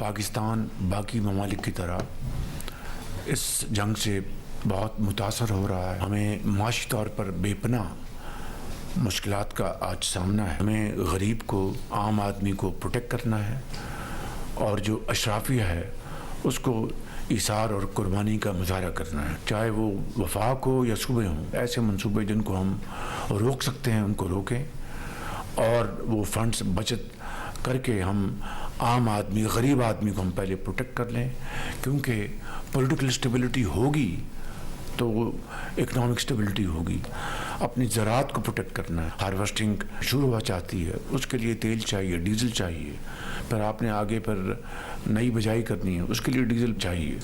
पाकिस्तान बाकी ममालिक की तरह इस जंग से बहुत मुतासर हो रहा है। हमें माशी तौर पर बेपनाह मुश्किलात का आज सामना है। हमें गरीब को, आम आदमी को प्रोटेक्ट करना है और जो अशराफिया है उसको इसार और कुर्बानी का मुजाहरा करना है, चाहे वो वफाक हो या सूबे हों। ऐसे मंसूबे जिनको हम रोक सकते हैं उनको रोकें और वो फंड्स बचत करके हम आम आदमी, गरीब आदमी को हम पहले प्रोटेक्ट कर लें, क्योंकि पॉलिटिकल स्टेबिलिटी होगी तो इकनॉमिक स्टेबिलिटी होगी। अपनी ज़राअत को प्रोटेक्ट करना है। हार्वेस्टिंग शुरू हुआ चाहती है, उसके लिए तेल चाहिए, डीजल चाहिए, फिर आपने आगे पर नई बिजाई करनी है, उसके लिए डीजल चाहिए।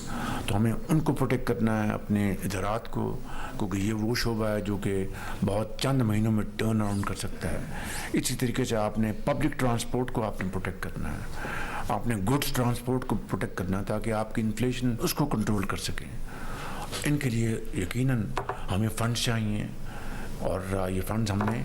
तो हमें उनको प्रोटेक्ट करना है, अपने ज़राअत को, क्योंकि ये वो शोबा है जो कि बहुत चंद महीनों में टर्न अराउंड कर सकता है। इसी तरीके से आपने पब्लिक ट्रांसपोर्ट को आपने प्रोटेक्ट करना है, आपने गुड्स ट्रांसपोर्ट को प्रोटेक्ट करना है ताकि आपकी इन्फ्लेशन उसको कंट्रोल कर सकें। इनके लिए यकीनन हमें फंड्स चाहिए और ये फंड्स हमने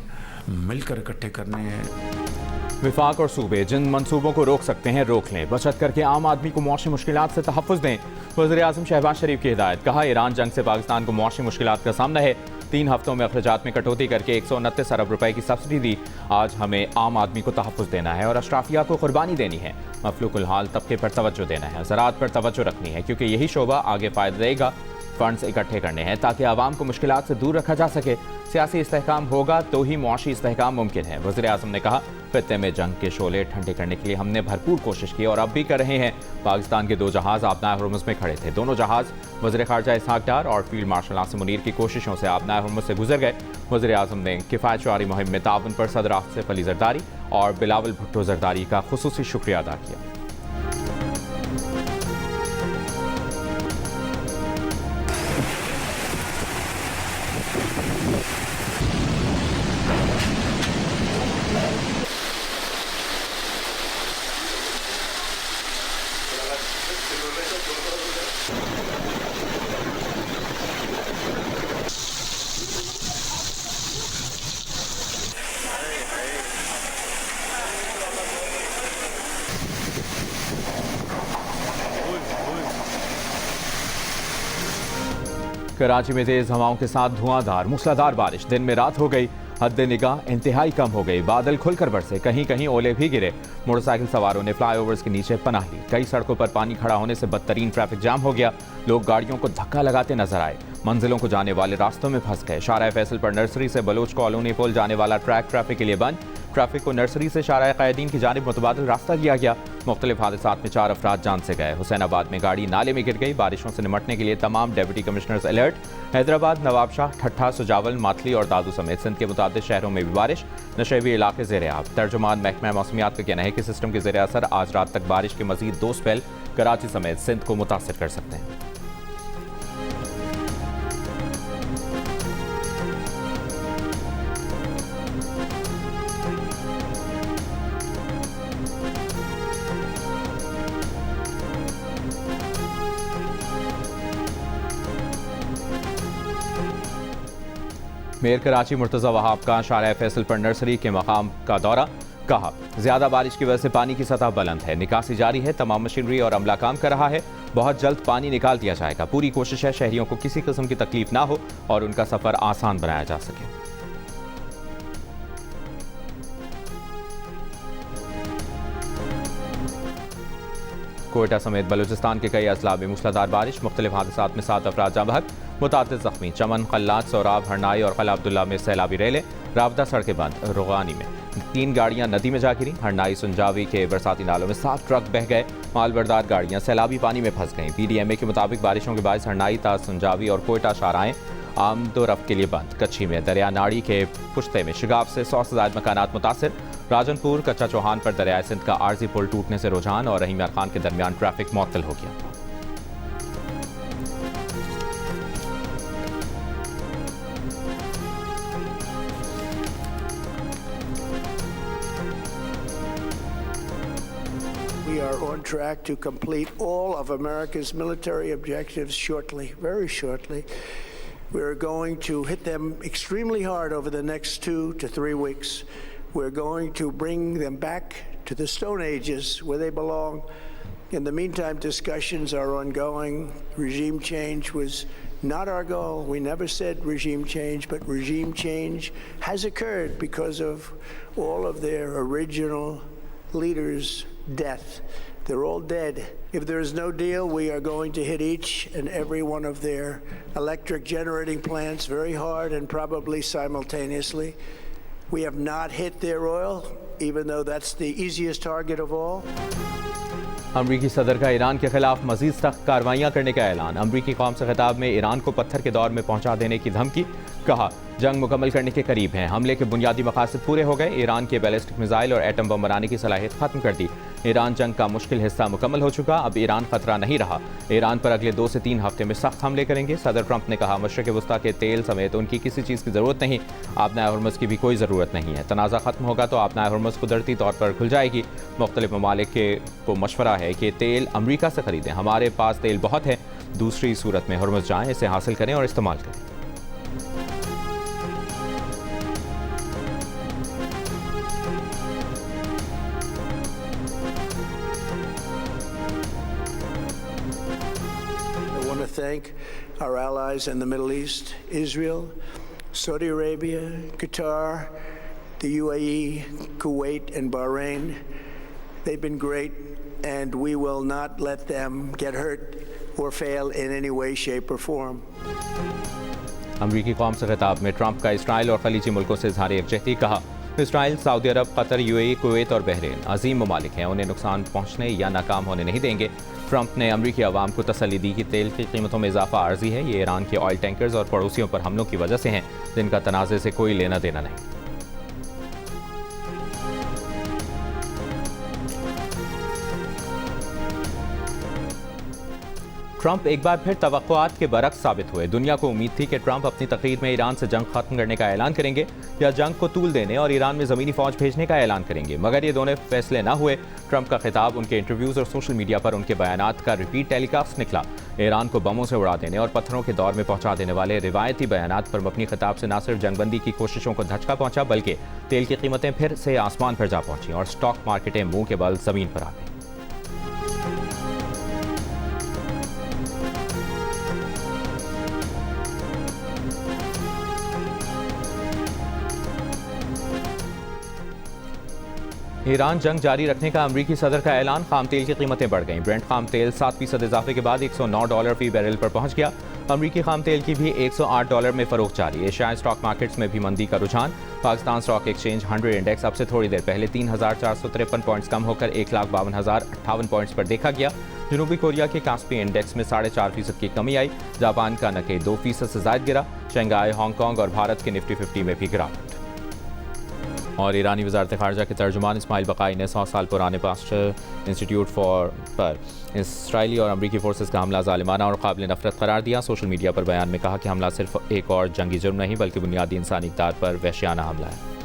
मिलकर इकट्ठे करने हैं। विफाक और सूबे जिन मंसूबों को रोक सकते हैं रोक लें, बचत करके आम आदमी को मौसमी मुश्किलात से तहफ़्फ़ुज़ दें। वज़ीर-ए-आज़म शहबाज शरीफ की हिदायत। कहा, ईरान जंग से पाकिस्तान को मौसमी मुश्किलात का सामना है। 3 हफ्तों में अखराजात में कटौती करके 129 अरब रुपए की सब्सिडी दी। आज हमें आम आदमी को तहफ़्फ़ुज़ देना है और अशराफिया को कुर्बानी देनी है। मफलूकुल हाल तबके पर तवज्जो देना है, ज़राअत पर तवज्जो रखनी है, क्योंकि यही शोबा आगे फ़ायदा देगा। फंड्स इकट्ठे करने हैं ताकि आवाम को मुश्किलात से दूर रखा जा सके। सियासी इस्तेहकाम होगा तो ही मुआशी इस्तेहकाम मुमकिन है। वज़ीर-ए-आज़म ने कहा, खित्ते में जंग के शोले ठंडे करने के लिए हमने भरपूर कोशिश की और अब भी कर रहे हैं। पाकिस्तान के 2 जहाज़ आबनाए हुर्मुज़ में खड़े थे। दोनों जहाज़ वज़ीर ख़ारजा इसहाक़ डार और फील्ड मार्शल आसिम मुनीर की कोशिशों से आबनाए हुर्मुज़ से गुजर गए। वज़ीर-ए-आज़म ने किफ़ायत शुआरी मुहिम में ताउन पर सदर आसिफ अली ज़रदारी और बिलावल भुट्टो ज़रदारी का खुसूसी शुक्रिया अदा किया। कराची में तेज हवाओं के साथ धुआंधार मूसलाधार बारिश। दिन में रात हो गई, हद निगाह इंतहाई कम हो गई। बादल खुलकर बरसे, कहीं कहीं ओले भी गिरे। मोटरसाइकिल सवारों ने फ्लाईओवर्स के नीचे पनाह ली। कई सड़कों पर पानी खड़ा होने से बदतरीन ट्रैफिक जाम हो गया। लोग गाड़ियों को धक्का लगाते नजर आए, मंजिलों को जाने वाले रास्तों में फंस गए। शाहराह फैसल पर नर्सरी से बलोच कॉलोनी पुल जाने वाला ट्रैक ट्रैफिक के लिए बंद। ट्रैफिक को नर्सरी से शाहराह क़ायदीन की जानिब मुतबादिल रास्ता दिया गया। मुख्तलिफ हादसात में 4 अफराद जान से गए। हुसैनाबाद में गाड़ी नाले में गिर गई। बारिशों से निमटने के लिए तमाम deputy commissioners alert. Hyderabad, Nawabshah, ठट्ठा, सुजावल, माथली और दादू समेत सिंध के मुताबिक शहरों में भी बारिश। नशेबी इलाके ज़ेर आब। तर्जुमान महकमा मौसमियात का कहना है कि सिस्टम के ज़ेर असर आज रात तक बारिश के मजीद 2 स्पेल कराची समेत सिंध को मुतासिर कर सकते हैं। मेयर कराची मुर्तज़ा वहाब का शाहराह फैसल पर नर्सरी के मकाम का दौरा। कहा, ज्यादा बारिश की वजह से पानी की सतह बुलंद है, निकासी जारी है, तमाम मशीनरी और अमला काम कर रहा है, बहुत जल्द पानी निकाल दिया जाएगा। पूरी कोशिश है शहरियों को किसी किस्म की तकलीफ ना हो और उनका सफर आसान बनाया जा सके। कोयटा समेत बलूचिस्तान के कई अजला में मूसलाधार बारिश। मुख्तलिफ हादसात में 7 अफराद जाँ बहक, मुतादिद जख्मी। चमन, खल्लात, सौराब, हरनाई और खला अब्दुल्ला में सैलाबी रेलें। राबता सड़कें बंद। रोगानी में 3 गाड़ियां नदी में जा गिरी। हरनाई सुंजावी के बरसाती नालों में 7 ट्रक बह गए। मालबरदार गाड़ियां सैलाबी पानी में फंस गईं। PDMA के मुताबिक बारिशों के बायस हरनाई, ताज, सुंजावी और कोयटा शाहराएं आमदोरफ्त के लिए बंद। कच्छी में दरिया नाड़ी के पुश्ते में शिगाफ से 100 से ज़ायद मकानात मुतासिर। राजनपुर कच्चा चौहान पर दरियाए सिंध का आर्जी पुल टूटने से रुझान और रहीम यार खान के दरमियान ट्रैफिक मुअत्तल हो गया। We are on track to complete all of America's military objectives shortly, very shortly. We are going to hit them extremely hard over the next 2 to 3 weeks. We're going to bring them back to the Stone Ages where they belong, In the meantime, discussions are ongoing. Regime change was not our goal. We never said regime change, but regime change has occurred because of all of their original leaders' death. They're all dead. If there is no deal, we are going to hit each and every one of their electric generating plants very hard and probably simultaneously. We have not hit their oil, even though that's the easiest target of all. अमरीकी सदर का Iran के खिलाफ मजीद सख्त कार्रवाइयाँ करने का ऐलान। अमरीकी कौम से खिताब में ईरान को पत्थर के दौर में पहुंचा देने की धमकी। कहा, जंग मुकम्मल करने के करीब हैं। हमले के बुनियादी मकासद पूरे हो गए। ईरान के बैलिस्टिक मिसाइल और एटम बम बनाने की सलाहियत खत्म कर दी। ईरान जंग का मुश्किल हिस्सा मुकम्मल हो चुका। अब ईरान खतरा नहीं रहा। ईरान पर अगले 2 से 3 हफ्ते में सख्त हमले करेंगे। सदर ट्रंप ने कहा, मशरिक़ वस्ता के तेल समेत उनकी किसी चीज़ की ज़रूरत नहीं। आबनाए हुर्मुज़ की भी कोई ज़रूरत नहीं है। तनाज़ा खत्म होगा तो आबनाए हुर्मुज़ कुदरती तौर पर खुल जाएगी। मुख्तलिफ ममालिक को मशवरा है कि तेल अमरीका से खरीदें। हमारे पास तेल बहुत है। दूसरी सूरत में हुर्मुज़ जाएँ, इसे हासिल करें और इस्तेमाल करें। Thank our allies in the Middle East, Israel, Saudi Arabia, Qatar, the UAE, Kuwait, and Bahrain. They've been great, and we will not let them get hurt or fail in any way, shape, or form. अमरीकी कौम से खिताब में Trump का Israel और खलीजी मुल्कों से इज़हार यकजहती। कहा, इसराइल, सऊदी अरब, कतर, यूएई, कुवैत और बहरीन अजीम ममालिक हैं। उन्हें नुकसान पहुंचने या नाकाम होने नहीं देंगे। ट्रंप ने अमरीकी अवाम को तसल्ली दी कि तेल की कीमतों में इजाफा आर्जी है। ये ईरान के ऑयल टैंकर्स और पड़ोसियों पर हमलों की वजह से हैं, जिनका तनाज़े से कोई लेना देना नहीं। ट्रंप एक बार फिर तवक्कुआत के बरक्स साबित हुए। दुनिया को उम्मीद थी कि ट्रंप अपनी तकरीर में ईरान से जंग खत्म करने का ऐलान करेंगे या जंग को तूल देने और ईरान में ज़मीनी फौज भेजने का ऐलान करेंगे, मगर ये दोनों फैसले न हुए। ट्रंप का खिताब, उनके इंटरव्यूज़ और सोशल मीडिया पर उनके बयानात का रिपीट टेलीकास्ट निकला। ईरान को बमों से उड़ा देने और पत्थरों के दौर में पहुंचा देने वाले रिवायती बयानात पर मबनी खिताब से न सिर्फ जंगबंदी की कोशिशों को धचका पहुंचा, बल्कि तेल की कीमतें फिर से आसमान पर जा पहुंची और स्टॉक मार्केटें मुंह के बल ज़मीन पर आ गई। ईरान जंग जारी रखने का अमरीकी सदर का ऐलान। खाम तेल की कीमतें बढ़ गईं। ब्रेंट खाम तेल 7% इजाफे के बाद $109 फी बैरल पर पहुंच गया। अमरीकी खाम तेल की भी $108 में फरोख्त जारी। एशियाई स्टॉक मार्केट्स में भी मंदी का रुझान। पाकिस्तान स्टॉक एक्सचेंज 100 इंडेक्स अब से थोड़ी देर पहले 3,453 पॉइंट्स कम होकर 1,52,058 पॉइंट्स पर देखा गया। जनूबी कोरिया के कास्पी इंडेक्स में 4.5% की कमी आई। जापान का निक्केई 2% से ज़ायद गिरा। शंघाई, हांगकांग और भारत के निफ्टी 50 में भी गिरावट। और ईरानी वज़ारत ख़ारजा के तर्जुमान इस्माइल बक़ाई ने 100 साल पुराने पास्टर इंस्टीट्यूट पर इसराइली और अमरीकी फोर्सेस का हमला ज़ालिमाना और काबिल नफ़रत करार दिया। सोशल मीडिया पर बयान में कहा कि हमला सिर्फ एक और जंगी जुर्म नहीं, बल्कि बुनियादी इंसानी इक़दार पर वहशियाना हमला है।